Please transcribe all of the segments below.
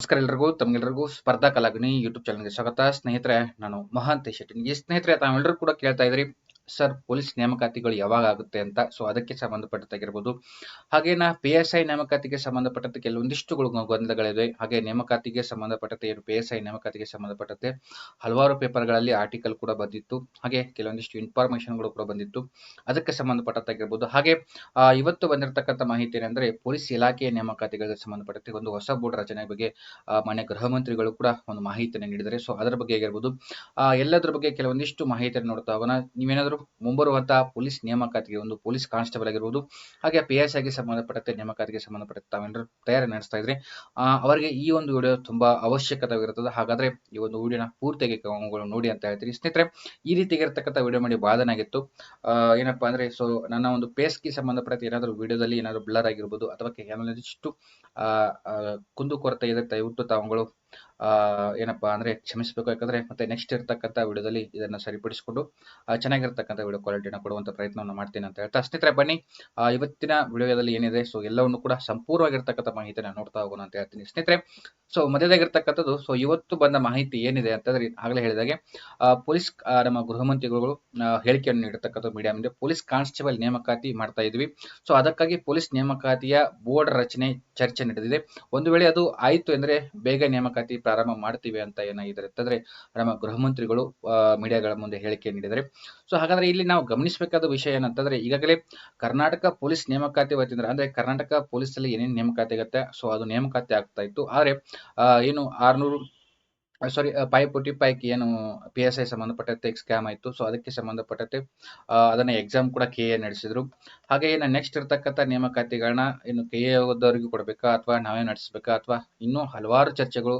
ನಮಸ್ಕಾರ ಎಲ್ರಿಗೂ ತಮ್ಗೆಲ್ರಿಗೂ ಸ್ಪರ್ಧಾ ಕಲಾಗ್ನಿ ಯೂಟ್ಯೂಬ್ ಚಾನಲ್ಗೆ ಸ್ವಾಗತ. ಸ್ನೇಹಿತರೆ, ನಾನು ಮಹಾಂತೇಶ್ ಶೆಟ್ಟಿ. ಸ್ನೇಹಿತರೆ, ತಾವೆಲ್ಲರೂ ಕೂಡ ಕೇಳ್ತಾ ಇದ್ರಿ ಸರ್ ಪೊಲೀಸ್ ನೇಮಕಾತಿಗಳು ಯಾವಾಗ ಆಗುತ್ತೆ ಅಂತ. ಸೊ ಅದಕ್ಕೆ ಸಂಬಂಧಪಟ್ಟಂತಾಗಿರ್ಬೋದು, ಹಾಗೇನ PSI ನೇಮಕಾತಿಗೆ ಸಂಬಂಧಪಟ್ಟಂತೆ ಕೆಲವೊಂದಿಷ್ಟು ಗೊಂದಲಗಳಿವೆ. ಹಾಗೆ ನೇಮಕಾತಿಗೆ ಸಂಬಂಧಪಟ್ಟಂತೆ ಏನು PSI ನೇಮಕಾತಿಗೆ ಸಂಬಂಧಪಟ್ಟಂತೆ ಹಲವಾರು ಪೇಪರ್ಗಳಲ್ಲಿ ಆರ್ಟಿಕಲ್ ಕೂಡ ಬಂದಿತ್ತು. ಹಾಗೆ ಕೆಲವೊಂದಿಷ್ಟು ಇನ್ಫಾರ್ಮೇಶನ್ಗಳು ಕೂಡ ಬಂದಿತ್ತು, ಅದಕ್ಕೆ ಸಂಬಂಧಪಟ್ಟಂತಾಗಿರ್ಬೋದು. ಹಾಗೆ ಇವತ್ತು ಬಂದಿರತಕ್ಕಂಥ ಮಾಹಿತಿ ಏನಂದ್ರೆ, ಪೊಲೀಸ್ ಇಲಾಖೆಯ ನೇಮಕಾತಿಗಳಿಗೆ ಸಂಬಂಧಪಟ್ಟಂತೆ ಒಂದು ಹೊಸ ಬೋರ್ಡ್ ರಚನೆ ಬಗ್ಗೆ ಮಾನ್ಯ ಗೃಹ ಮಂತ್ರಿಗಳು ಕೂಡ ಒಂದು ಮಾಹಿತಿಯನ್ನು ನೀಡಿದ್ದಾರೆ. ಸೊ ಅದರ ಬಗ್ಗೆ ಆಗಿರ್ಬೋದು, ಎಲ್ಲದರ ಬಗ್ಗೆ ಕೆಲವೊಂದಿಷ್ಟು ಮಾಹಿತಿಯನ್ನು ನೋಡ್ತಾ ಹೋಗೋಣ. ನೀವೇನಾದರೂ ಮುಂಬರುವಂತಹ ಪೊಲೀಸ್ ನೇಮಕಾತಿಗೆ, ಒಂದು ಪೊಲೀಸ್ ಕಾನ್ಸ್ಟೇಬಲ್ ಆಗಿರ್ಬೋದು, ಹಾಗೆ PSIಗೆ ಸಂಬಂಧಪಟ್ಟಂತೆ ನೇಮಕಾತಿಗೆ ಸಂಬಂಧಪಟ್ಟಂತೆ ತಾವೆಲ್ಲರೂ ತಯಾರಿ ನಡೆಸ್ತಾ ಇದ್ರೆ ಅವರಿಗೆ ಈ ಒಂದು ವಿಡಿಯೋ ತುಂಬಾ ಅವಶ್ಯಕತೆವಿರುತ್ತದೆ. ಹಾಗಾದ್ರೆ ಈ ಒಂದು ವಿಡಿಯೋನ ಪೂರ್ತಿಯಾಗಿ ನೋಡಿ ಅಂತ ಹೇಳ್ತೀನಿ. ಸ್ನೇಹಿತರೆ, ಈ ರೀತಿಯಾಗಿರ್ತಕ್ಕಂಥ ವಿಡಿಯೋ ಮಾಡಿ ಬಾಧನಾಗಿತ್ತು. ಏನಪ್ಪಾ ಅಂದ್ರೆ, ಸೊ ನನ್ನ ಒಂದು ಪೇಸ್ಗೆ ಸಂಬಂಧಪಟ್ಟಂತೆ ಏನಾದರೂ ವಿಡಿಯೋದಲ್ಲಿ ಏನಾದರೂ ಬ್ಲರ್ ಆಗಿರ್ಬೋದು ಅಥವಾ ಕೆಲವೊಂದಿಷ್ಟು ಕುಂದುಕೊರತೆ ಇದೆ, ದಯವಿಟ್ಟು ತಾವುಗಳು ಏನಪ್ಪಾ ಅಂದ್ರೆ ಕ್ಷಮಿಸಬೇಕು. ಯಾಕಂದ್ರೆ ಮತ್ತೆ ನೆಕ್ಸ್ಟ್ ಇರ್ತಕ್ಕಂಥ ವಿಡಿಯೋದಲ್ಲಿ ಇದನ್ನ ಸರಿಪಡಿಸಿಕೊಂಡು ಚೆನ್ನಾಗಿರ್ತಕ್ಕಂಥ ವಿಡಿಯೋ ಕ್ವಾಲಿಟಿನ ಕೊಡುವಂತ ಪ್ರಯತ್ನವನ್ನು ಮಾಡ್ತೀನಿ ಅಂತ ಹೇಳ್ತಾ, ಸ್ನೇಹಿತರೆ ಬನ್ನಿ ಇವತ್ತಿನ ವಿಡಿಯೋದಲ್ಲಿ ಏನಿದೆ ಸೊ ಎಲ್ಲವನ್ನು ಕೂಡ ಸಂಪೂರ್ಣವಾಗಿರ್ತಕ್ಕಂಥ ಮಾಹಿತಿನ ನೋಡ್ತಾ ಹೋಗೋಣ ಅಂತ ಹೇಳ್ತೀನಿ. ಸ್ನೇಹಿತರೆ, ಸೊ ಮಧ್ಯದಾಗಿರ್ತಕ್ಕಂಥದ್ದು, ಸೊ ಇವತ್ತು ಬಂದ ಮಾಹಿತಿ ಏನಿದೆ ಅಂತಂದ್ರೆ, ಆಗಲೇ ಹೇಳಿದಾಗೆ ಪೊಲೀಸ್ ನಮ್ಮ ಗೃಹ ಮಂತ್ರಿಗಳು ಹೇಳಿಕೆಯನ್ನು ನೀಡಿರ್ತಕ್ಕಂಥ ಮೀಡಿಯಾ ಮುಂದೆ ಪೊಲೀಸ್ ಕಾನ್ಸ್ಟೇಬಲ್ ನೇಮಕಾತಿ ಮಾಡ್ತಾ ಇದ್ವಿ. ಸೊ ಅದಕ್ಕಾಗಿ ಪೊಲೀಸ್ ನೇಮಕಾತಿಯ ಬೋರ್ಡ್ ರಚನೆ ಚರ್ಚೆ ನಡೆದಿದೆ. ಒಂದು ವೇಳೆ ಅದು ಆಯ್ತು ಅಂದ್ರೆ ಬೇಗ ನೇಮಕಾತಿ ಪ್ರಾರಂಭ ಮಾಡ್ತೀವಿ ಅಂತ ಏನಾಗಿದ್ದಾರೆ ಅಂತಂದ್ರೆ ನಮ್ಮ ಗೃಹ ಮಂತ್ರಿಗಳು ಮೀಡಿಯಾಗಳ ಮುಂದೆ ಹೇಳಿಕೆ ನೀಡಿದ್ದಾರೆ. ಸೊ ಹಾಗಾದ್ರೆ ಇಲ್ಲಿ ನಾವು ಗಮನಿಸಬೇಕಾದ ವಿಷಯ ಏನಂತಂದ್ರೆ, ಈಗಾಗಲೇ ಕರ್ನಾಟಕ ಪೊಲೀಸ್ ನೇಮಕಾತಿ ವತಿಯಿಂದ ಅಂದ್ರೆ ಕರ್ನಾಟಕ ಪೊಲೀಸ್ ಅಲ್ಲಿ ಏನೇನು ನೇಮಕಾತಿ ಆಗುತ್ತೆ ಸೊ ಅದು ನೇಮಕಾತಿ ಆಗ್ತಾ ಇತ್ತು. ಆದ್ರೆ ಏನು 540 ಪೈಕಿ ಏನು PSI ಸಂಬಂಧಪಟ್ಟಂತೆ ಸ್ಕ್ಯಾಮ್ ಆಯಿತು. ಸೊ ಅದಕ್ಕೆ ಸಂಬಂಧಪಟ್ಟಂತೆ ಅದನ್ನ ಎಕ್ಸಾಮ್ ಕೂಡ KA ನಡೆಸಿದ್ರು. ಹಾಗೆ ಇನ್ನು ನೆಕ್ಸ್ಟ್ ಇರ್ತಕ್ಕಂಥ ನೇಮಕಾತಿಗಳನ್ನ ಇನ್ನು KA ಓದೋರಿಗೂ ಕೊಡಬೇಕಾ ಅಥವಾ ನಾವೇ ನಡೆಸಬೇಕಾ ಅಥವಾ ಇನ್ನೂ ಹಲವಾರು ಚರ್ಚೆಗಳು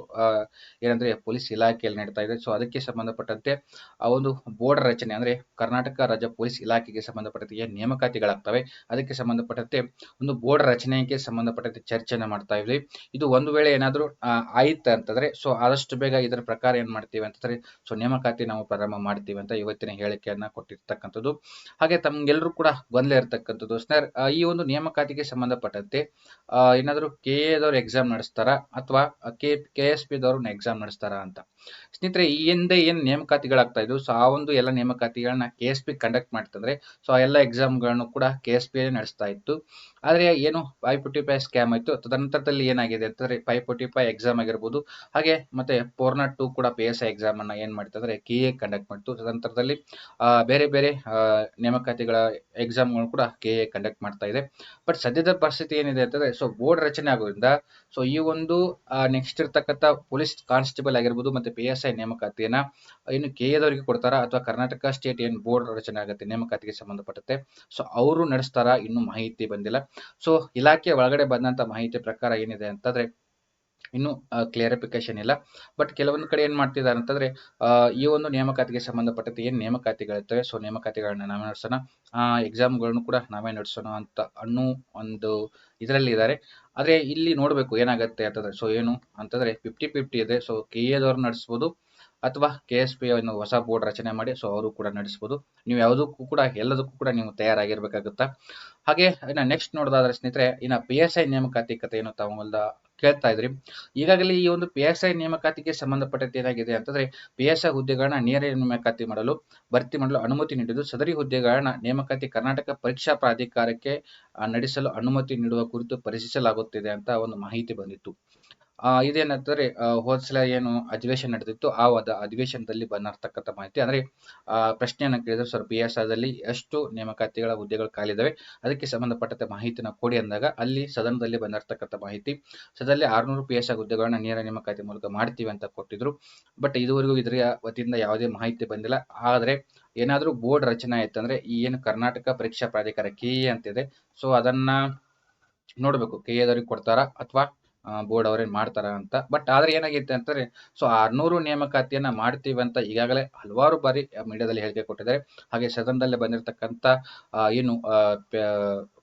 ಏನಂದ್ರೆ ಪೊಲೀಸ್ ಇಲಾಖೆಯಲ್ಲಿ ನಡೀತಾ ಇದೆ. ಸೊ ಅದಕ್ಕೆ ಸಂಬಂಧಪಟ್ಟಂತೆ ಆ ಒಂದು ಬೋರ್ಡ್ ರಚನೆ ಅಂದ್ರೆ ಕರ್ನಾಟಕ ರಾಜ್ಯ ಪೊಲೀಸ್ ಇಲಾಖೆಗೆ ಸಂಬಂಧಪಟ್ಟಂತೆ ಏನು ನೇಮಕಾತಿಗಳಾಗ್ತವೆ ಅದಕ್ಕೆ ಸಂಬಂಧಪಟ್ಟಂತೆ ಒಂದು ಬೋರ್ಡ್ ರಚನೆಗೆ ಸಂಬಂಧಪಟ್ಟಂತೆ ಚರ್ಚೆನ ಮಾಡ್ತಾ ಇದ್ವಿ. ಇದು ಒಂದು ವೇಳೆ ಏನಾದರೂ ಆಯ್ತು ಅಂತಂದ್ರೆ ಸೊ ಆದಷ್ಟು ಬೇಗ ಇದರ ಪ್ರಕಾರ ಏನ್ ಮಾಡ್ತೀವಿ ಅಂತಂದ್ರೆ ಸೊ ನೇಮಕಾತಿ ನಾವು ಪ್ರಾರಂಭ ಮಾಡ್ತೀವಿ ಅಂತ ಇವತ್ತಿನ ಹೇಳಿಕೆಯನ್ನ ಕೊಟ್ಟಿರ್ತಕ್ಕಂಥದ್ದು. ಹಾಗೆ ತಮ್ಗೆಲ್ಲರೂ ಕೂಡ ಗೊಂದಲ ಇರ್ತಕ್ಕಂಥದ್ದು, ಈ ಒಂದು ನೇಮಕಾತಿಗೆ ಸಂಬಂಧಪಟ್ಟಂತೆ ಏನಾದರೂ KA ದವ್ರು ಎಕ್ಸಾಮ್ ನಡೆಸ್ತಾರಾ ಅಥವಾ KSP ದವ್ರು ಎಕ್ಸಾಮ್ ನಡೆಸ್ತಾರಾ ಅಂತ. ಸ್ನೇಹಿತರೆ, ಈ ಹಿಂದೆ ಏನ್ ನೇಮಕಾತಿಗಳಾಗ್ತಾ ಇದ್ವು ಸೊ ಆ ಒಂದು ಎಲ್ಲ ನೇಮಕಾತಿಗಳನ್ನ KSP ಕಂಡಕ್ಟ್ ಮಾಡ್ತಂದ್ರೆ ಸೊ ಆ ಎಲ್ಲ ಎಕ್ಸಾಮ್ಗಳನ್ನು ಕೂಡ KSP ನಡೆಸ್ತಾ ಇತ್ತು. ಆದ್ರೆ ಏನು 545 ಸ್ಕ್ಯಾಮ್ ಆಯ್ತು. ತದನಂತರದಲ್ಲಿ ಏನಾಗಿದೆ ಅಂತಂದ್ರೆ 545 ಎಕ್ಸಾಮ್ ಆಗಿರ್ಬೋದು, ಹಾಗೆ ಮತ್ತೆ 402 ಕೂಡ PSI ಎಕ್ಸಾಮ್ ಅನ್ನ ಏನ್ ಮಾಡ್ತಂದ್ರೆ KA ಕಂಡಕ್ಟ್ ಮಾಡ್ತು. ತದನಂತರದಲ್ಲಿ ಬೇರೆ ಬೇರೆ ನೇಮಕಾತಿಗಳ ಎಕ್ಸಾಮ್ಗಳು ಕೂಡ KA ಕಂಡಕ್ಟ್ ಮಾಡ್ತಾ ಇದೆ. ಬಟ್ ಸದ್ಯದ ಪರಿಸ್ಥಿತಿ ಏನಿದೆ ಅಂತಂದ್ರೆ ಸೊ ಬೋರ್ಡ್ ರಚನೆ ಆಗೋದ್ರಿಂದ ಸೊ ಈ ಒಂದು ನೆಕ್ಸ್ಟ್ ಇರ್ತಕ್ಕಂಥ ಪೊಲೀಸ್ ಕಾನ್ಸ್ಟೇಬಲ್ ಆಗಿರ್ಬೋದು ಮತ್ತೆ PSI ನೇಮಕಾತಿಯನ್ನ ಇನ್ನು KA ದವರಿಗೆ ಕೊಡ್ತಾರಾ ಅಥವಾ ಕರ್ನಾಟಕ ಸ್ಟೇಟ್ ಏನ್ ಬೋರ್ಡ್ ರಚನೆ ಆಗುತ್ತೆ ನೇಮಕಾತಿಗೆ ಸಂಬಂಧಪಟ್ಟಂತೆ ಸೊ ಅವರು ನಡೆಸ್ತಾರಾ, ಇನ್ನೂ ಮಾಹಿತಿ ಬಂದಿಲ್ಲ. ಸೊ ಇಲಾಖೆ ಒಳಗಡೆ ಬಂದಂತ ಮಾಹಿತಿ ಪ್ರಕಾರ ಏನಿದೆ ಅಂತಂದ್ರೆ ಇನ್ನು ಕ್ಲಿಯರಿಫಿಕೇಶನ್ ಇಲ್ಲ. ಬಟ್ ಕೆಲವೊಂದು ಕಡೆ ಏನ್ ಮಾಡ್ತಿದ್ದಾರೆ ಅಂತಂದ್ರೆ ಈ ಒಂದು ನೇಮಕಾತಿಗೆ ಸಂಬಂಧಪಟ್ಟಂತೆ ಏನ್ ನೇಮಕಾತಿಗಳಿರ್ತವೆ ಸೊ ನೇಮಕಾತಿಗಳನ್ನ ನಾವೇ ನಡೆಸೋಣ, ಎಕ್ಸಾಮ್ಗಳನ್ನು ಕೂಡ ನಾವೇ ನಡೆಸೋಣ ಅಂತ ಅನ್ನೋ ಒಂದು ಇದರಲ್ಲಿ ಇದ್ದಾರೆ. ಆದ್ರೆ ಇಲ್ಲಿ ನೋಡ್ಬೇಕು ಏನಾಗುತ್ತೆ ಅಂತಂದ್ರೆ ಸೊ ಏನು ಅಂತಂದ್ರೆ 50-50 ಇದೆ. ಸೊ KA ದವ್ರು ನಡೆಸ್ಬೋದು ಅಥವಾ KSP ಅನ್ನು ಹೊಸ ಬೋರ್ಡ್ ರಚನೆ ಮಾಡಿ ಸೊ ಅವರು ಕೂಡ ನಡೆಸಬಹುದು. ನೀವು ಯಾವುದಕ್ಕೂ ಕೂಡ ಎಲ್ಲದಕ್ಕೂ ಕೂಡ ನೀವು ತಯಾರಾಗಿರ್ಬೇಕಾಗುತ್ತಾ. ಹಾಗೆ ಇನ್ನು ನೆಕ್ಸ್ಟ್ ನೋಡೋದಾದ್ರೆ ಸ್ನೇಹಿತರೆ, ಇನ್ನು PSI ನೇಮಕಾತಿ ಕಥೆ ಏನು ತಾವೆಲ್ಲ ಕೇಳ್ತಾ ಇದ್ರಿ. ಈಗಾಗಲೇ ಈ ಒಂದು PSI ನೇಮಕಾತಿಗೆ ಸಂಬಂಧಪಟ್ಟಂತೆ ಏನಾಗಿದೆ ಅಂತಂದ್ರೆ PSI ಹುದ್ದೆಗಳನ್ನ ನೇರ ನೇಮಕಾತಿ ಮಾಡಲು ಭರ್ತಿ ಮಾಡಲು ಅನುಮತಿ ನೀಡಿದ್ದು, ಸದರಿ ಹುದ್ದೆಗಳನ್ನ ನೇಮಕಾತಿ ಕರ್ನಾಟಕ ಪರೀಕ್ಷಾ ಪ್ರಾಧಿಕಾರಕ್ಕೆ ನಡೆಸಲು ಅನುಮತಿ ನೀಡುವ ಕುರಿತು ಪರಿಶೀಲಿಸಲಾಗುತ್ತಿದೆ ಅಂತ ಒಂದು ಮಾಹಿತಿ ಬಂದಿತ್ತು. ಇದೇನಂತಂದ್ರೆ ಹೋದ್ಸಲ ಏನು ಅಧಿವೇಶನ ನಡೆದಿತ್ತು ಆ ಅಧಿವೇಶನದಲ್ಲಿ ಬಂದಿರ್ತಕ್ಕಂಥ ಮಾಹಿತಿ. ಅಂದ್ರೆ ಪ್ರಶ್ನೆಯನ್ನ ಕೇಳಿದ್ರು, ಸರ್ PSI ದಲ್ಲಿ ಎಷ್ಟು ನೇಮಕಾತಿಗಳ ಹುದ್ದೆಗಳು ಖಾಲಿದಾವೆ ಅದಕ್ಕೆ ಸಂಬಂಧಪಟ್ಟಂತೆ ಮಾಹಿತಿನ ಕೊಡಿ ಅಂದಾಗ ಅಲ್ಲಿ ಸದನದಲ್ಲಿ ಬಂದಿರ್ತಕ್ಕಂಥ ಮಾಹಿತಿ, ಸದನದಲ್ಲಿ 600 PSI ಹುದ್ದೆಗಳನ್ನ ನೇರ ನೇಮಕಾತಿ ಮೂಲಕ ಮಾಡ್ತೀವಿ ಅಂತ ಕೊಟ್ಟಿದ್ರು. ಬಟ್ ಇದುವರೆಗೂ ಇದರ ವತಿಯಿಂದ ಯಾವುದೇ ಮಾಹಿತಿ ಬಂದಿಲ್ಲ. ಆದ್ರೆ ಏನಾದ್ರೂ ಬೋರ್ಡ್ ರಚನೆ ಆಯ್ತಂದ್ರೆ ಈ ಏನು ಕರ್ನಾಟಕ ಪರೀಕ್ಷಾ ಪ್ರಾಧಿಕಾರ KA ಅಂತಿದೆ ಸೊ ಅದನ್ನ ನೋಡ್ಬೇಕು, KA ದವ್ರಿಗೆ ಕೊಡ್ತಾರಾ ಅಥವಾ ಬೋರ್ಡ್ ಅವರೇನ್ ಮಾಡ್ತಾರ ಅಂತ. ಬಟ್ ಆದ್ರೆ ಏನಾಗಿತ್ತು ಅಂತಂದ್ರೆ ಸೊ 600 ನೇಮಕಾತಿಯನ್ನ ಮಾಡ್ತೀವಿ ಅಂತ ಈಗಾಗಲೇ ಹಲವಾರು ಬಾರಿ ಮೀಡಿಯಾದಲ್ಲಿ ಹೇಳಿಕೆ ಕೊಟ್ಟಿದ್ದಾರೆ. ಹಾಗೆ ಸದನದಲ್ಲಿ ಬಂದಿರತಕ್ಕಂತ ಏನು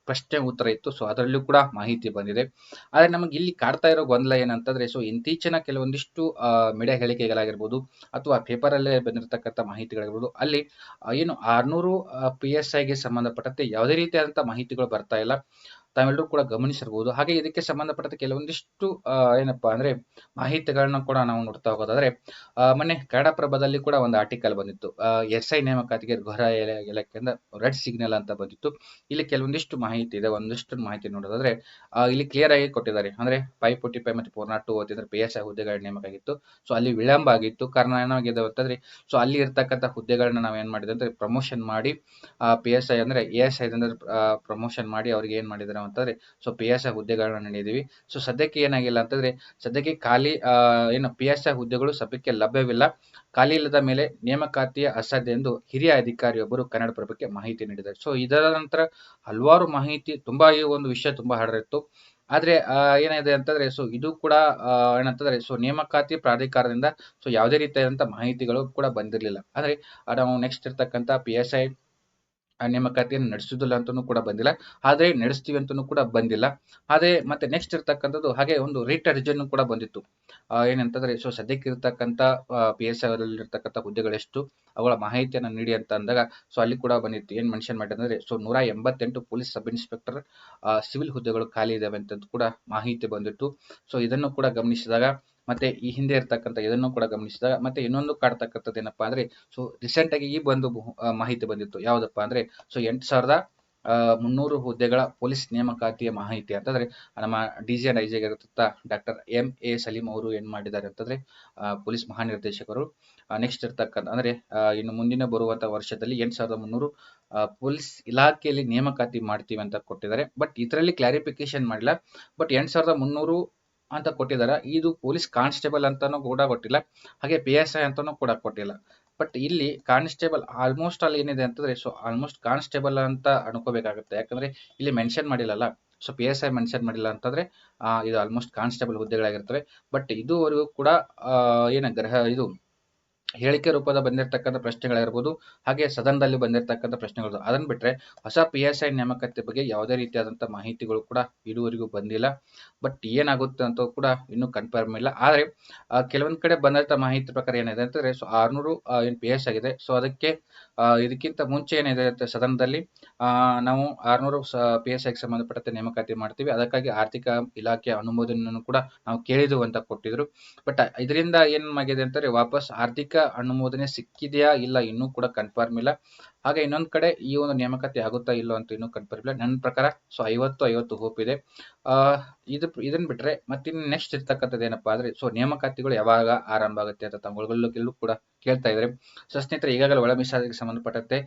ಪ್ರಶ್ನೆ ಉತ್ತರ ಇತ್ತು ಸೊ ಅದರಲ್ಲೂ ಕೂಡ ಮಾಹಿತಿ ಬಂದಿದೆ. ಆದ್ರೆ ನಮಗೆ ಇಲ್ಲಿ ಕಾಡ್ತಾ ಇರೋ ಗೊಂದಲ ಏನಂತಂದ್ರೆ ಸೊ ಇತ್ತೀಚಿನ ಕೆಲವೊಂದಿಷ್ಟು ಮೀಡಿಯಾ ಹೇಳಿಕೆಗಳಾಗಿರ್ಬೋದು ಅಥವಾ ಪೇಪರ್ ಅಲ್ಲೇ ಬಂದಿರತಕ್ಕಂಥ ಮಾಹಿತಿಗಳಿರ್ಬೋದು, ಅಲ್ಲಿ ಏನು 600 PSIಗೆ ಸಂಬಂಧಪಟ್ಟಂತೆ ಯಾವುದೇ ರೀತಿಯಾದಂತಹ ಮಾಹಿತಿಗಳು ಬರ್ತಾ ಇಲ್ಲ. ತಾವೆಲ್ಲರೂ ಕೂಡ ಗಮನಿಸಿರ್ಬೋದು. ಹಾಗೆ ಇದಕ್ಕೆ ಸಂಬಂಧಪಟ್ಟಂತೆ ಕೆಲವೊಂದಿಷ್ಟು ಏನಪ್ಪಾ ಅಂದ್ರೆ ಮಾಹಿತಿಗಳನ್ನ ಕೂಡ ನಾವು ನೋಡ್ತಾ ಹೋಗೋದಾದ್ರೆ, ಮೊನ್ನೆ ಕನ್ನಡಪ್ರಭದಲ್ಲಿ ಕೂಡ ಒಂದು ಆರ್ಟಿಕಲ್ ಬಂದಿತ್ತು. SI ನೇಮಕಾತಿಗೆ ಗೃಹ ಇಲಾಖೆಯಿಂದ ರೆಡ್ ಸಿಗ್ನಲ್ ಅಂತ ಬಂದಿತ್ತು. ಇಲ್ಲಿ ಕೆಲವೊಂದಿಷ್ಟು ಮಾಹಿತಿ ಇದೆ. ಒಂದಿಷ್ಟು ಮಾಹಿತಿ ನೋಡೋದಾದ್ರೆ ಇಲ್ಲಿ ಕ್ಲಿಯರ್ ಆಗಿ ಕೊಟ್ಟಿದ್ದಾರೆ. ಅಂದ್ರೆ 545 ಮತ್ತು 402 ಓದಿದ್ರೆ PSI ಹುದ್ದೆಗಳ ನೇಮಕ ಆಗಿತ್ತು. ಸೊ ಅಲ್ಲಿ ವಿಳಂಬ ಆಗಿತ್ತು. ಕಾರಣ ಏನಾಗಿದೆ ಅಂತಂದ್ರೆ, ಸೊ ಅಲ್ಲಿ ಇರ್ತಕ್ಕಂಥ ಹುದ್ದೆಗಳನ್ನ ನಾವು ಏನ್ ಮಾಡಿದ್ವಿ ಅಂದ್ರೆ ಪ್ರಮೋಷನ್ ಮಾಡಿ PSI ಅಂದ್ರೆ ASI ಪ್ರಮೋಷನ್ ಮಾಡಿ ಅವ್ರಿಗೆ ಏನ್ ಮಾಡಿದಾರೆ ಅಂತಂದ್ರೆ, ಸೊ PSI ಹುದ್ದೆಗಳನ್ನ ನೀಡಿದೀವಿ. ಸೊ ಸದ್ಯಕ್ಕೆ ಏನಾಗಿಲ್ಲ ಅಂತಂದ್ರೆ, ಸದ್ಯಕ್ಕೆ ಖಾಲಿ ಏನು PSI ಹುದ್ದೆಗಳು ಸದ್ಯಕ್ಕೆ ಲಭ್ಯವಿಲ್ಲ. ಖಾಲಿ ಇಲ್ಲದ ಮೇಲೆ ನೇಮಕಾತಿಯ ಅಸಾಧ್ಯ ಎಂದು ಹಿರಿಯ ಅಧಿಕಾರಿಯೊಬ್ಬರು ಕನ್ನಡಪ್ರಭಕ್ಕೆ ಮಾಹಿತಿ ನೀಡಿದ್ದಾರೆ. ಸೊ ಇದರ ನಂತರ ಹಲವಾರು ಮಾಹಿತಿ ತುಂಬಾ, ಈ ಒಂದು ವಿಷಯ ತುಂಬಾ ಹರಡಿತ್ತು. ಆದ್ರೆ ಏನಿದೆ ಅಂತಂದ್ರೆ, ಸೊ ಇದು ಕೂಡ ಏನಂತಂದ್ರೆ, ಸೊ ನೇಮಕಾತಿ ಪ್ರಾಧಿಕಾರದಿಂದ ಸೊ ಯಾವುದೇ ರೀತಿಯಾದಂತ ಮಾಹಿತಿಗಳು ಕೂಡ ಬಂದಿರಲಿಲ್ಲ. ಅಂದ್ರೆ ನಾವು ನೆಕ್ಸ್ಟ್ ಇರ್ತಕ್ಕಂಥ PSI ನೇಮಕಾತಿಯನ್ನು ನಡೆಸುವುದಿಲ್ಲ ಅಂತನೂ ಕೂಡ ಬಂದಿಲ್ಲ, ಆದ್ರೆ ನಡೆಸ್ತೀವಿ ಅಂತನೂ ಕೂಡ ಬಂದಿಲ್ಲ. ಅದೇ ಮತ್ತೆ ನೆಕ್ಸ್ಟ್ ಇರ್ತಕ್ಕಂಥದ್ದು ಹಾಗೆ ಒಂದು ರೇಟ್ ಅರ್ಜಿಯನ್ನು ಕೂಡ ಬಂದಿತ್ತು. ಏನಂತಂದ್ರೆ, ಸೊ ಸದ್ಯಕ್ಕೆ ಇರ್ತಕ್ಕಂಥ PSI ಅವರಲ್ಲಿರ್ತಕ್ಕಂಥ ಹುದ್ದೆಗಳೆಷ್ಟು, ಅವುಗಳ ಮಾಹಿತಿಯನ್ನು ನೀಡಿ ಅಂತ ಅಂದಾಗ, ಸೊ ಅಲ್ಲಿ ಕೂಡ ಬಂದಿತ್ತು. ಏನ್ ಮೆನ್ಷನ್ ಮಾಡಿದ್ರೆ, so 188 police sub inspector civil ಹುದ್ದೆಗಳು ಖಾಲಿ ಇದಾವೆ ಅಂತ ಕೂಡ ಮಾಹಿತಿ ಬಂದಿತ್ತು. ಸೊ ಇದನ್ನು ಕೂಡ ಗಮನಿಸಿದಾಗ, ಮತ್ತೆ ಈ ಹಿಂದೆ ಇರ್ತಕ್ಕಂಥ ಇದನ್ನು ಕೂಡ ಗಮನಿಸಿದಾಗ, ಮತ್ತೆ ಇನ್ನೊಂದು ಕಾಡ್ತಕ್ಕಂಥದ್ದು ಏನಪ್ಪಾ ಅಂದ್ರೆ, ಸೊ ರೀಸೆಂಟ್ ಆಗಿ ಈ ಒಂದು ಮಾಹಿತಿ ಬಂದಿತ್ತು. ಯಾವ್ದಪ್ಪ ಅಂದ್ರೆ, ಸೊ 8,300 ಹುದ್ದೆಗಳ ಪೊಲೀಸ್ ನೇಮಕಾತಿಯ ಮಾಹಿತಿ ಅಂತಂದ್ರೆ, ನಮ್ಮ DG and IG ಆಗಿರತಕ್ಕ ಡಾಕ್ಟರ್ MA ಸಲೀಂ ಅವರು ಏನ್ ಮಾಡಿದ್ದಾರೆ ಅಂತಂದ್ರೆ, ಪೊಲೀಸ್ ಮಹಾನಿರ್ದೇಶಕರು ನೆಕ್ಸ್ಟ್ ಇರ್ತಕ್ಕಂಥ ಅಂದ್ರೆ ಇನ್ನು ಮುಂದಿನ ಬರುವಂತ ವರ್ಷದಲ್ಲಿ 8,300 ಪೊಲೀಸ್ ಇಲಾಖೆಯಲ್ಲಿ ನೇಮಕಾತಿ ಮಾಡ್ತೀವಿ ಅಂತ ಕೊಟ್ಟಿದ್ದಾರೆ. ಬಟ್ ಇದರಲ್ಲಿ ಕ್ಲಾರಿಫಿಕೇಶನ್ ಮಾಡಿಲ್ಲ. ಬಟ್ 8,300 ಅಂತ ಕೊಟ್ಟಿದ್ದಾರೆ. ಇದು ಪೊಲೀಸ್ ಕಾನ್ಸ್ಟೇಬಲ್ ಅಂತಾನೂ ಕೂಡ ಕೊಟ್ಟಿಲ್ಲ, ಹಾಗೆ PSI ಅಂತಾನೂ ಕೂಡ ಕೊಟ್ಟಿಲ್ಲ. ಬಟ್ ಇಲ್ಲಿ ಕಾನ್ಸ್ಟೇಬಲ್ ಆಲ್ಮೋಸ್ಟ್ ಅಲ್ಲಿ ಏನಿದೆ ಅಂತಂದ್ರೆ, ಸೊ ಆಲ್ಮೋಸ್ಟ್ ಕಾನ್ಸ್ಟೇಬಲ್ ಅಂತ ಅನ್ಕೋಬೇಕಾಗುತ್ತೆ. ಯಾಕಂದ್ರೆ ಇಲ್ಲಿ ಮೆನ್ಷನ್ ಮಾಡಿಲ್ಲಲ್ಲ. ಸೊ PSI ಮೆನ್ಷನ್ ಮಾಡಿಲ್ಲ ಅಂತಂದ್ರೆ ಇದು ಆಲ್ಮೋಸ್ಟ್ ಕಾನ್ಸ್ಟೇಬಲ್ ಹುದ್ದೆಗಳಾಗಿರ್ತವೆ. ಬಟ್ ಇದುವರೆಗೂ ಕೂಡ ಏನ ಇದು ಹೇಳಿಕೆ ರೂಪದ ಬಂದಿರತಕ್ಕಂಥ ಪ್ರಶ್ನೆಗಳಿರ್ಬೋದು, ಹಾಗೆ ಸದನದಲ್ಲಿ ಬಂದಿರತಕ್ಕಂಥ ಪ್ರಶ್ನೆಗಳು. ಅದನ್ನ ಬಿಟ್ರೆ ಹೊಸ PSI ನೇಮಕಾತಿ ಬಗ್ಗೆ ಯಾವುದೇ ರೀತಿಯಾದಂಥ ಮಾಹಿತಿಗಳು ಕೂಡ ಇದುವರೆಗೂ ಬಂದಿಲ್ಲ. ಬಟ್ ಏನಾಗುತ್ತೆ ಅಂತ ಕೂಡ ಇನ್ನೂ ಕನ್ಫರ್ಮ್ ಇಲ್ಲ. ಆದ್ರೆ ಕೆಲವೊಂದ್ ಕಡೆ ಬಂದಂತ ಮಾಹಿತಿ ಪ್ರಕಾರ ಏನಿದೆ ಅಂತಂದ್ರೆ, ಸೊ 600 ಏನು PSI ಆಗಿದೆ. ಸೊ ಅದಕ್ಕೆ ಇದಕ್ಕಿಂತ ಮುಂಚೆ ಏನಿದೆ ಅಂತ ಸದನದಲ್ಲಿ ನಾವು 600 PSIಗೆ ಸಂಬಂಧಪಟ್ಟಂತೆ ನೇಮಕಾತಿ ಮಾಡ್ತೀವಿ, ಅದಕ್ಕಾಗಿ ಆರ್ಥಿಕ ಇಲಾಖೆ ಅನುಮೋದನೆಯನ್ನು ಕೂಡ ನಾವು ಕೇಳಿದ್ವು ಅಂತ ಕೊಟ್ಟಿದ್ರು. ಬಟ್ ಇದರಿಂದ ಏನ್ ಆಗಿದೆ ಅಂತಂದ್ರೆ, ವಾಪಸ್ ಆರ್ಥಿಕ ಅನುಮೋದನೆ ಸಿಕ್ಕಿದೆಯಾ ಇಲ್ಲ ಇನ್ನೂ ಕೂಡ ಕನ್ಫರ್ಮ್ ಇಲ್ಲ. ಹಾಗೆ ಇನ್ನೊಂದ್ ಕಡೆ ಈ ಒಂದು ನೇಮಕಾತಿ ಆಗುತ್ತಾ ಇಲ್ಲೋ ಅಂತ ಇನ್ನೂ ಕನ್ಫರ್ಮ್ ಇಲ್ಲ. ನನ್ನ ಪ್ರಕಾರ ಸೊ 50-50 ಹೋಪ್ ಇದೆ. ಇದನ್ನ ಬಿಟ್ರೆ ಮತ್ತಿನ್ ನೆಕ್ಸ್ಟ್ ಇರ್ತಕ್ಕಂಥದ್ದು ಏನಪ್ಪಾ ಅಂದ್ರೆ, ಸೊ ನೇಮಕಾತಿಗಳು ಯಾವಾಗ ಆರಂಭ ಆಗುತ್ತೆ ಅಂತ ತಮ್ಮಗಳಲ್ಲೂ ಕೂಡ ಕೇಳ್ತಾ ಇದ್ರೆ, ಸೊ ಸ್ನೇಹಿತರೆ ಈಗಾಗಲೇ ಒಳ ಮೀಸಲಾತಿಗೆ ಸಂಬಂಧಪಟ್ಟಂತೆ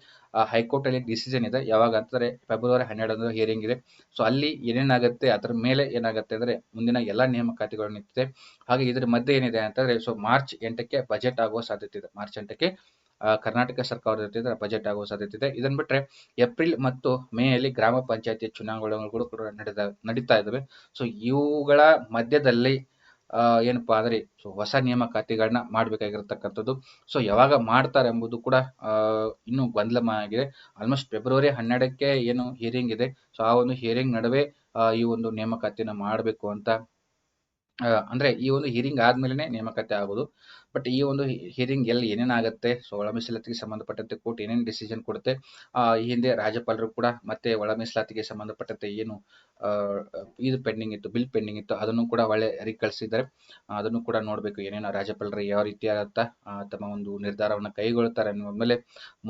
ಹೈಕೋರ್ಟ್ ಅಲ್ಲಿ ಡಿಸಿಷನ್ ಇದೆ. ಯಾವಾಗ ಅಂತಂದ್ರೆ ಫೆಬ್ರವರಿ 12 ಹಿಯರಿಂಗ್ ಇದೆ. ಸೊ ಅಲ್ಲಿ ಏನೇನಾಗುತ್ತೆ ಅದರ ಮೇಲೆ ಏನಾಗುತ್ತೆ ಅಂದ್ರೆ ಮುಂದಿನ ಎಲ್ಲಾ ನೇಮಕಾತಿಗಳು ನಿಂತಿದೆ. ಹಾಗೆ ಇದ್ರ ಮಧ್ಯೆ ಏನಿದೆ ಅಂತಂದ್ರೆ, ಸೊ ಮಾರ್ಚ್ 8ಕ್ಕೆ ಬಜೆಟ್ ಆಗುವ ಸಾಧ್ಯತೆ ಇದೆ. ಮಾರ್ಚ್ 8ಕ್ಕೆ ಕರ್ನಾಟಕ ಸರ್ಕಾರದ ಜೊತೆ ಬಜೆಟ್ ಆಗುವ ಸಾಧ್ಯತೆ ಇದೆ. ಇದನ್ನ ಬಿಟ್ರೆ ಏಪ್ರಿಲ್ ಮತ್ತು ಮೇ ಅಲ್ಲಿ ಗ್ರಾಮ ಪಂಚಾಯತಿ ಚುನಾವಣೆಗಳು ಕೂಡ ನಡೀತಾ ಇದಾವೆ. ಸೊ ಇವುಗಳ ಮಧ್ಯದಲ್ಲಿ ಏನಪ್ಪಾ ಅಂದ್ರೆ, ಸೊ ಹೊಸ ನೇಮಕಾತಿಗಳನ್ನ ಮಾಡ್ಬೇಕಾಗಿರ್ತಕ್ಕಂಥದ್ದು. ಸೊ ಯಾವಾಗ ಮಾಡ್ತಾರೆ ಎಂಬುದು ಕೂಡ ಇನ್ನೂ ಗೊಂದಲಮಯವಾಗಿದೆ. ಆಲ್ಮೋಸ್ಟ್ ಫೆಬ್ರವರಿ 12ಕ್ಕೆ ಏನು ಹಿಯರಿಂಗ್ ಇದೆ. ಸೊ ಆ ಒಂದು ಹಿಯರಿಂಗ್ ನಡುವೆ ಈ ಒಂದು ನೇಮಕಾತಿನ ಮಾಡಬೇಕು ಅಂತ ಅಂದ್ರೆ ಈ ಒಂದು ಹಿಯರಿಂಗ್ ಆದ್ಮೇಲೆ ನೇಮಕಾತಿ ಆಗೋದು. ಬಟ್ ಈ ಒಂದು ಹಿಯರಿಂಗ್ ಎಲ್ಲಿ ಏನೇನಾಗುತ್ತೆ, ಸೊ ಒಳ ಮೀಸಲಾತಿಗೆ ಸಂಬಂಧಪಟ್ಟಂತೆ ಕೋರ್ಟ್ ಏನೇನು ಡಿಸಿಷನ್ ಕೊಡುತ್ತೆ, ಈ ಹಿಂದೆ ರಾಜ್ಯಪಾಲರು ಕೂಡ ಮತ್ತೆ ಒಳ ಮೀಸಲಾತಿಗೆ ಸಂಬಂಧಪಟ್ಟಂತೆ ಏನು ಇದು ಪೆಂಡಿಂಗ್ ಇತ್ತು, ಬಿಲ್ ಪೆಂಡಿಂಗ್ ಇತ್ತು, ಅದನ್ನು ಕೂಡ ಒಳ್ಳೆ ಕಳಿಸಿದ್ದಾರೆ. ಅದನ್ನು ಕೂಡ ನೋಡ್ಬೇಕು, ಏನೇನೋ ರಾಜ್ಯಪಾಲರು ಯಾವ ರೀತಿಯಾದಂತ ತಮ್ಮ ಒಂದು ನಿರ್ಧಾರವನ್ನು ಕೈಗೊಳ್ಳುತ್ತಾರೆ ಅನ್ನುವ ಮೇಲೆ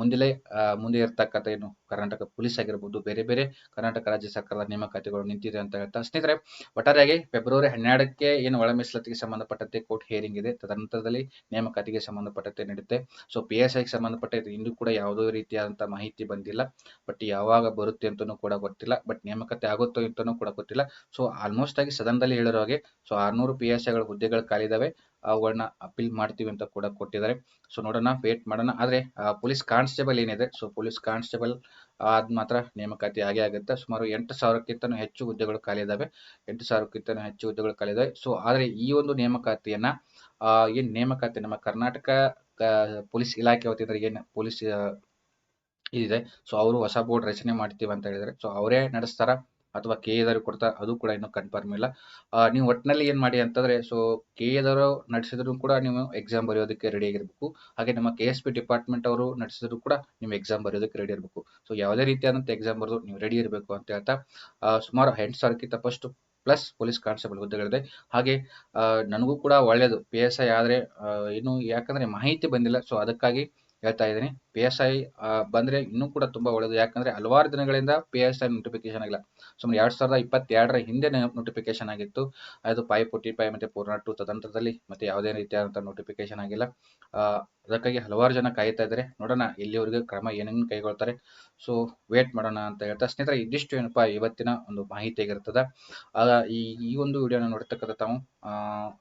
ಮುಂದೆ ಇರ್ತಕ್ಕಂಥ ಏನು ಕರ್ನಾಟಕ ಪೊಲೀಸ್ ಆಗಿರ್ಬೋದು, ಬೇರೆ ಬೇರೆ ಕರ್ನಾಟಕ ರಾಜ್ಯ ಸರ್ಕಾರದ ನೇಮಕಾತಿಗಳು ನಿಂತಿದೆ ಅಂತ ಹೇಳ್ತಾ, ಸ್ನೇಹಿತರೆ ಒಟ್ಟಾರೆಯಾಗಿ ಫೆಬ್ರವರಿ 12ಕ್ಕೆ ಏನು ಒಳ ಮೀಸಲಾತಿಗೆ ಸಂಬಂಧಪಟ್ಟಂತೆ ಕೋರ್ಟ್ ಹಿಯರಿಂಗ್ ಇದೆ. ತದನಂತರದಲ್ಲಿ ನೇಮಕಾತಿಗೆ ಸಂಬಂಧಪಟ್ಟಂತೆ ನಡೆಯುತ್ತೆ. ಸೊ PSIಗೆ ಸಂಬಂಧಪಟ್ಟಂತೆ ಇಂದು ಕೂಡ ಯಾವುದೋ ರೀತಿಯಾದಂತಹ ಮಾಹಿತಿ ಬಂದಿಲ್ಲ. ಬಟ್ ಯಾವಾಗ ಬರುತ್ತೆ ಅಂತನೂ ಕೂಡ ಗೊತ್ತಿಲ್ಲ. ಬಟ್ ನೇಮಕಾತಿ ಆಗುತ್ತೋ ಅಂತನೂ ಕೂಡ ಗೊತ್ತಿಲ್ಲ. ಸೊ ಆಲ್ಮೋಸ್ಟ್ ಆಗಿ ಸದನದಲ್ಲಿ ಹೇಳಿರೋ ಹಾಗೆ, ಸೊ 600 PSIಗಳ ಹುದ್ದೆಗಳು ಖಾಲಿದಾವೆ, ಅವುಗಳನ್ನ ಅಪೀಲ್ ಮಾಡ್ತೀವಿ ಅಂತ ಕೂಡ ಕೊಟ್ಟಿದ್ದಾರೆ. ಸೊ ನೋಡೋಣ, ವೇಟ್ ಮಾಡೋಣ. ಆದ್ರೆ ಪೊಲೀಸ್ ಕಾನ್ಸ್ಟೇಬಲ್ ಏನಿದೆ, ಸೊ ಪೊಲೀಸ್ ಕಾನ್ಸ್ಟೇಬಲ್ ಅದ್ ಮಾತ್ರ ನೇಮಕಾತಿ ಆಗೇ ಆಗುತ್ತೆ. ಸುಮಾರು 8,000ಕ್ಕಿಂತ ಹೆಚ್ಚು ಹುದ್ದೆಗಳು ಖಾಲಿ ಇದಾವೆ. 8,000ಕ್ಕಿಂತ ಹೆಚ್ಚು ಹುದ್ದೆಗಳು ಖಾಲಿ ಇದಾವೆ. ಸೊ ಆದ್ರೆ ಈ ಒಂದು ನೇಮಕಾತಿಯನ್ನ ಏನ್ ನೇಮಕಾತಿ ನಮ್ಮ ಕರ್ನಾಟಕ ಪೊಲೀಸ್ ಇಲಾಖೆ ವತಿಯಿಂದ ಏನ್ ಪೊಲೀಸ್ ಇದಿದೆ, ಸೊ ಅವರು ಹೊಸ ಬೋರ್ಡ್ ರಚನೆ ಮಾಡ್ತೀವಿ ಅಂತ ಹೇಳಿದ್ರೆ, ಸೊ ಅವರೇ ನಡೆಸ್ತಾರ ಅಥವಾ ಕೆ ಎದವ್ರಿಗೆ ಕೊಡ್ತಾರೆ ಅದು ಕೂಡ ಇನ್ನೂ ಕನ್ಫರ್ಮ್ ಇಲ್ಲ. ನೀವು ಒಟ್ಟಿನಲ್ಲಿ ಏನು ಮಾಡಿ ಅಂತಂದರೆ, ಸೊ ಕೆ ಎದವರು ನಡೆಸಿದ್ರು ಕೂಡ ನೀವು ಎಕ್ಸಾಮ್ ಬರೆಯೋದಕ್ಕೆ ರೆಡಿ ಆಗಿರಬೇಕು. ಹಾಗೆ ನಮ್ಮ KSP ಡಿಪಾರ್ಟ್ಮೆಂಟ್ ಅವರು ನಡೆಸಿದ್ರು ಕೂಡ ನೀವು ಎಕ್ಸಾಮ್ ಬರೆಯೋದಕ್ಕೆ ರೆಡಿ ಇರಬೇಕು. ಸೊ ಯಾವುದೇ ರೀತಿಯಾದಂಥ ಎಕ್ಸಾಮ್ ಬರೆದು ನೀವು ರೆಡಿ ಇರಬೇಕು ಅಂತ ಹೇಳ್ತಾ, ಸುಮಾರು 8,000ಕ್ಕಿಂತ ಫಸ್ಟ್ ಪ್ಲಸ್ ಪೊಲೀಸ್ ಕಾನ್ಸ್ಟೇಬಲ್ ಹುದ್ದೆಗಳಿದೆ. ಹಾಗೆ ನನಗೂ ಕೂಡ ಒಳ್ಳೆಯದು PSI ಆದರೆ, ಇನ್ನು ಯಾಕಂದರೆ ಮಾಹಿತಿ ಬಂದಿಲ್ಲ, ಸೊ ಅದಕ್ಕಾಗಿ ಹೇಳ್ತಾ ಇದ್ದೀನಿ. PSI ಬಂದರೆ ಇನ್ನೂ ಕೂಡ ತುಂಬ ಒಳ್ಳೆಯದು. ಯಾಕಂದರೆ ಹಲವಾರು ದಿನಗಳಿಂದ PSI ನೋಟಿಫಿಕೇಶನ್ ಆಗಿಲ್ಲ. ಸುಮ್ಮನೆ 2022ರ ಹಿಂದೆ ನೋಟಿಫಿಕೇಶನ್ ಆಗಿತ್ತು. ಅದು 545 ಮತ್ತು 402 ತದನಂತರದಲ್ಲಿ ಮತ್ತೆ ಯಾವುದೇ ರೀತಿಯಾದಂಥ ನೋಟಿಫಿಕೇಶನ್ ಆಗಿಲ್ಲ. ಅದಕ್ಕಾಗಿ ಹಲವಾರು ಜನ ಕಾಯ್ತಾ ಇದ್ದಾರೆ. ನೋಡೋಣ ಎಲ್ಲಿವರೆಗೆ ಕ್ರಮ ಏನೇನು ಕೈಗೊಳ್ತಾರೆ. ಸೊ ವೇಟ್ ಮಾಡೋಣ ಅಂತ ಹೇಳ್ತಾ, ಸ್ನೇಹಿತರೆ ಇದಿಷ್ಟು ಏನಪ್ಪ ಇವತ್ತಿನ ಒಂದು ಮಾಹಿತಿ ಆಗಿರ್ತದೆ. ಈ ಒಂದು ವಿಡಿಯೋನ ನೋಡ್ತಕ್ಕಂಥ ತಾವು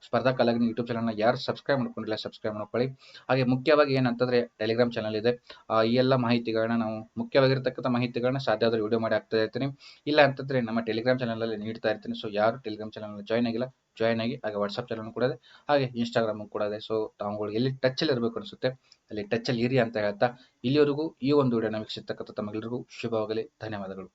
ಸ್ಪರ್ಧಾ ಕಾಲಗ್ನಿ ಯೂಟ್ಯೂಬ್ ಚಾನಲ್ನ ಯಾರು ಸಬ್ಸ್ಕ್ರೈಬ್ ಮಾಡ್ಕೊಂಡಿಲ್ಲ ಸಬ್ಸ್ಕ್ರೈಬ್ ಮಾಡ್ಕೊಳ್ಳಿ. ಹಾಗೆ ಮುಖ್ಯವಾಗಿ ಏನಂತಂದರೆ ಟೆಲಿಗ್ರಾಮ್ ಚಾನಲ್ ಇದೆ. ಈ ಎಲ್ಲ ಮಾಹಿತಿಗಳನ್ನ ನಾವು ಮುಖ್ಯವಾಗಿರ್ತಕ್ಕಂಥ ಮಾಹಿತಿಗಳನ್ನ ಸಾಧ್ಯ ಆದರೂ ವಿಡಿಯೋ ಮಾಡಿ ಹಾಕ್ತಾ ಇರ್ತೀನಿ. ಇಲ್ಲ ಅಂತಂದರೆ ನಮ್ಮ ಟೆಲಿಗ್ರಾಮ್ ಚಾನಲಲ್ಲಿ ನೀಡ್ತಾ ಇರ್ತೀನಿ. ಸೊ ಯಾರು ಟೆಲಿಗ್ರಾಮ್ ಚಾನಲ್ ಜಾಯ್ನ್ ಆಗಿಲ್ಲ ಜಾಯ್ನ್ ಆಗಿ. ಹಾಗೆ ವಾಟ್ಸಪ್ ಚಾನಲ್ ಕೂಡ ಇದೆ, ಹಾಗೆ ಇನ್ಸ್ಟಾಗ್ರಾಮ್ ಕೂಡ ಇದೆ. ಸೊ ತಾವುಗಳು ಎಲ್ಲಿ ಟಚ್ಚಲ್ಲಿ ಇರಬೇಕು ಅನಿಸುತ್ತೆ ಅಲ್ಲಿ ಟಚ್ಚಲ್ಲಿ ಇರಿ ಅಂತ ಹೇಳ್ತಾ, ಇಲ್ಲಿವರೆಗೂ ಈ ಒಂದು ವಿಡಿಯೋನ ವೀಕ್ಷಿಸ್ತಕ್ಕಂಥ ತಮಗೆಲ್ಲರಿಗೂ ಶುಭವಾಗಲಿ. ಧನ್ಯವಾದಗಳು.